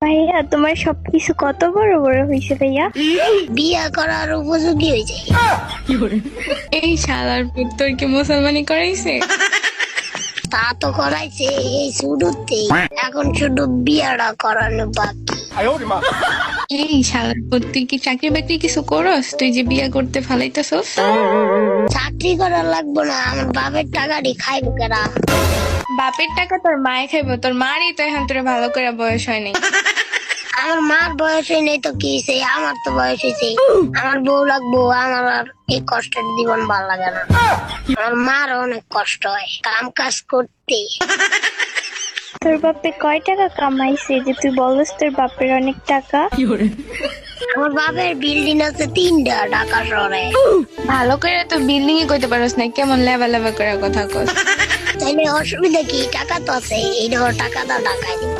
ভাইয়া তোমার সবকিছু কত বড় বড় হয়েছে ভাইয়া। বিয়া করার উপযোগী হয়েছে। এই শালার পুত তোর কি মুসলমানি করাইছে? তা তো করাইছে এই শুরুতেই, এখন শুধু বিয়াটা করানো বাকি। এই শালার পুত তুই কি চাকরি বাকরি কিছু করস? তুই যে বিয়া করতে ফালাইতেছস? চাকরি করা লাগবো না, আমার বাপের টাকাটি খাইবো কেনা। বাপের টাকা তোর মায়ে খাইবো, তোর মারই তো এখন তোর ভালো করে বয়স হয় নাই। আমার মার বয়স হয় নাই তো কি হয়েছে, আমার তো বয়স হয়েছে। আমার বউ লাগবো, আমার আর এই কষ্টের জীবন ভালো লাগে না। আমার মার অনেক কষ্ট হয় কাম কাজ করতে। তোর বাপে কয় টাকা কামাইছে যে তুই বলস তোর বাপের অনেক টাকা? আমার বাপের বিল্ডিং আছে 3টা ঢাকা শহরে। ভালো করে তো বিল্ডিং এ কইতে পারস না, কেমন লেবা লেবা করে কথা কস। তাইলে অসুবিধা কি, টাকা তো আছে, এই ধর টাকা দা ঢাকায় দিব।